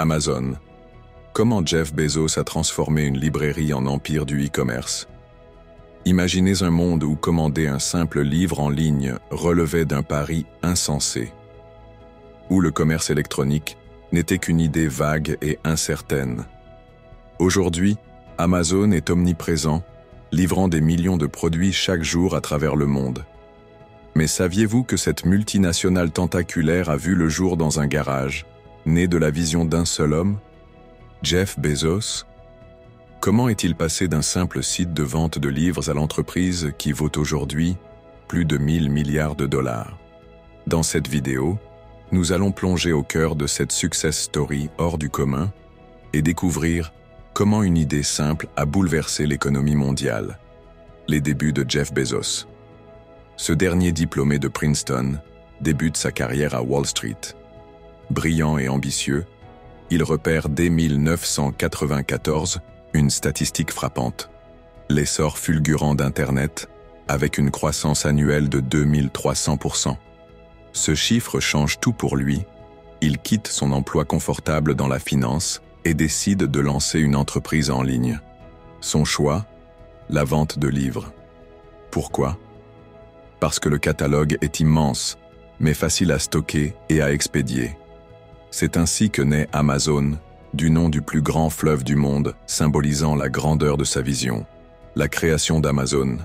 Amazon. Comment Jeff Bezos a transformé une librairie en empire du e-commerce. Imaginez un monde où commander un simple livre en ligne relevait d'un pari insensé, où le commerce électronique n'était qu'une idée vague et incertaine. Aujourd'hui, Amazon est omniprésent, livrant des millions de produits chaque jour à travers le monde. Mais saviez-vous que cette multinationale tentaculaire a vu le jour dans un garage, né de la vision d'un seul homme, Jeff Bezos? Comment est-il passé d'un simple site de vente de livres à l'entreprise qui vaut aujourd'hui plus de 1000 milliards de dollars? Dans cette vidéo, nous allons plonger au cœur de cette success story hors du commun et découvrir comment une idée simple a bouleversé l'économie mondiale. Les débuts de Jeff Bezos. Ce dernier diplômé de Princeton débute sa carrière à Wall Street. Brillant et ambitieux, il repère dès 1994 une statistique frappante: l'essor fulgurant d'Internet, avec une croissance annuelle de 2300%. Ce chiffre change tout pour lui. Il quitte son emploi confortable dans la finance et décide de lancer une entreprise en ligne. Son choix? La vente de livres. Pourquoi? Parce que le catalogue est immense, mais facile à stocker et à expédier. C'est ainsi que naît Amazon, du nom du plus grand fleuve du monde, symbolisant la grandeur de sa vision. La création d'Amazon.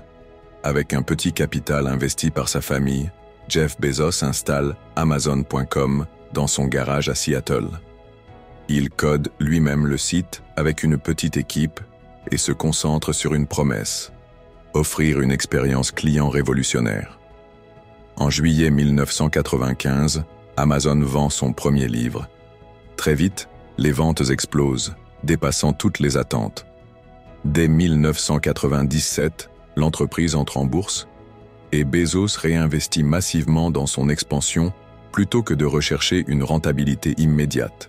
Avec un petit capital investi par sa famille, Jeff Bezos installe Amazon.com dans son garage à Seattle. Il code lui-même le site avec une petite équipe et se concentre sur une promesse: offrir une expérience client révolutionnaire. En juillet 1995, Amazon vend son premier livre. Très vite, les ventes explosent, dépassant toutes les attentes. Dès 1997, l'entreprise entre en bourse et Bezos réinvestit massivement dans son expansion plutôt que de rechercher une rentabilité immédiate.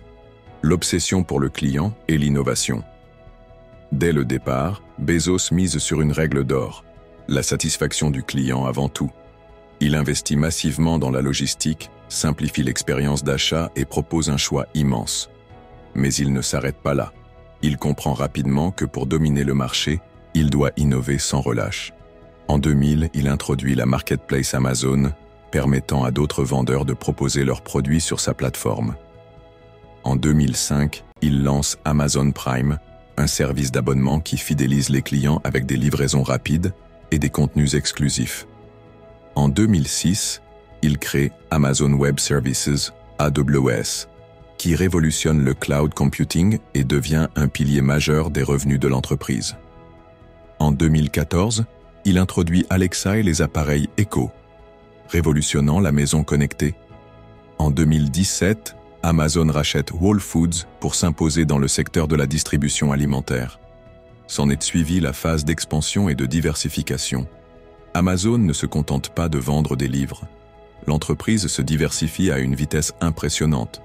L'obsession pour le client et l'innovation. Dès le départ, Bezos mise sur une règle d'or: la satisfaction du client avant tout. Il investit massivement dans la logistique, simplifie l'expérience d'achat et propose un choix immense. Mais il ne s'arrête pas là. Il comprend rapidement que pour dominer le marché, il doit innover sans relâche. En 2000, il introduit la marketplace Amazon, permettant à d'autres vendeurs de proposer leurs produits sur sa plateforme. En 2005, il lance Amazon Prime, un service d'abonnement qui fidélise les clients avec des livraisons rapides et des contenus exclusifs. En 2006, il crée Amazon Web Services, AWS, qui révolutionne le cloud computing et devient un pilier majeur des revenus de l'entreprise. En 2014, il introduit Alexa et les appareils Echo, révolutionnant la maison connectée. En 2017, Amazon rachète Whole Foods pour s'imposer dans le secteur de la distribution alimentaire. S'en est suivie la phase d'expansion et de diversification. Amazon ne se contente pas de vendre des livres. L'entreprise se diversifie à une vitesse impressionnante.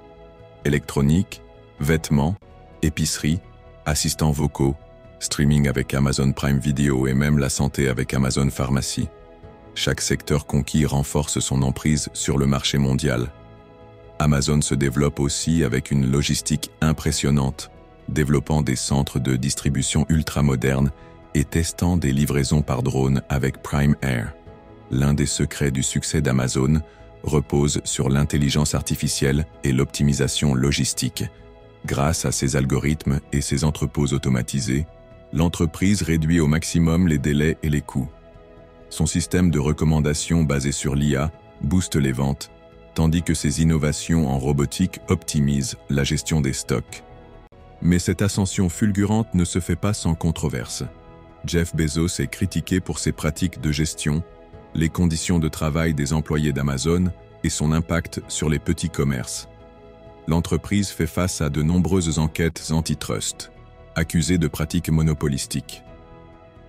Électronique, vêtements, épicerie, assistants vocaux, streaming avec Amazon Prime Video et même la santé avec Amazon Pharmacy. Chaque secteur conquis renforce son emprise sur le marché mondial. Amazon se développe aussi avec une logistique impressionnante, développant des centres de distribution ultramodernes et testant des livraisons par drone avec Prime Air. L'un des secrets du succès d'Amazon repose sur l'intelligence artificielle et l'optimisation logistique. Grâce à ses algorithmes et ses entrepôts automatisés, l'entreprise réduit au maximum les délais et les coûts. Son système de recommandation basé sur l'IA booste les ventes, tandis que ses innovations en robotique optimisent la gestion des stocks. Mais cette ascension fulgurante ne se fait pas sans controverse. Jeff Bezos est critiqué pour ses pratiques de gestion, les conditions de travail des employés d'Amazon et son impact sur les petits commerces. L'entreprise fait face à de nombreuses enquêtes antitrust, accusée de pratiques monopolistiques.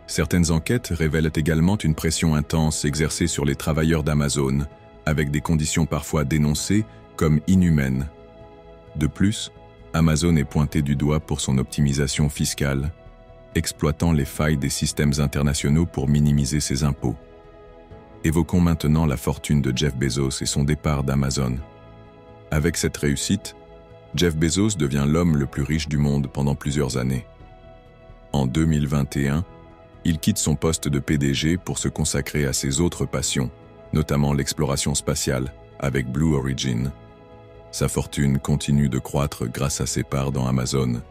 Certaines enquêtes révèlent également une pression intense exercée sur les travailleurs d'Amazon, avec des conditions parfois dénoncées comme inhumaines. De plus, Amazon est pointé du doigt pour son optimisation fiscale, exploitant les failles des systèmes internationaux pour minimiser ses impôts. Évoquons maintenant la fortune de Jeff Bezos et son départ d'Amazon. Avec cette réussite, Jeff Bezos devient l'homme le plus riche du monde pendant plusieurs années. En 2021, il quitte son poste de PDG pour se consacrer à ses autres passions, notamment l'exploration spatiale avec Blue Origin. Sa fortune continue de croître grâce à ses parts dans Amazon,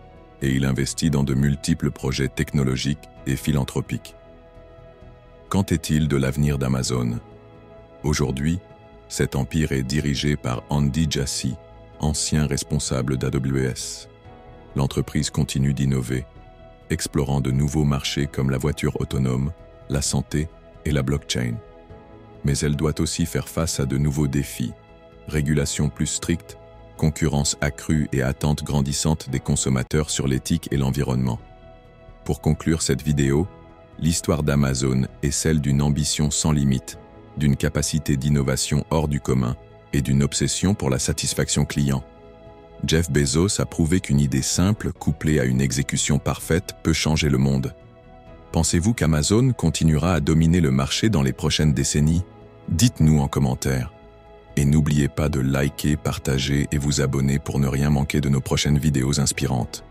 et il investit dans de multiples projets technologiques et philanthropiques. Qu'en est-il de l'avenir d'Amazon? Aujourd'hui, cet empire est dirigé par Andy Jassy, ancien responsable d'AWS. L'entreprise continue d'innover, explorant de nouveaux marchés comme la voiture autonome, la santé et la blockchain. Mais elle doit aussi faire face à de nouveaux défis, régulation plus stricte, concurrence accrue et attentes grandissantes des consommateurs sur l'éthique et l'environnement. Pour conclure cette vidéo, l'histoire d'Amazon est celle d'une ambition sans limite, d'une capacité d'innovation hors du commun et d'une obsession pour la satisfaction client. Jeff Bezos a prouvé qu'une idée simple couplée à une exécution parfaite peut changer le monde. Pensez-vous qu'Amazon continuera à dominer le marché dans les prochaines décennies? Dites-nous en commentaire. Et n'oubliez pas de liker, partager et vous abonner pour ne rien manquer de nos prochaines vidéos inspirantes.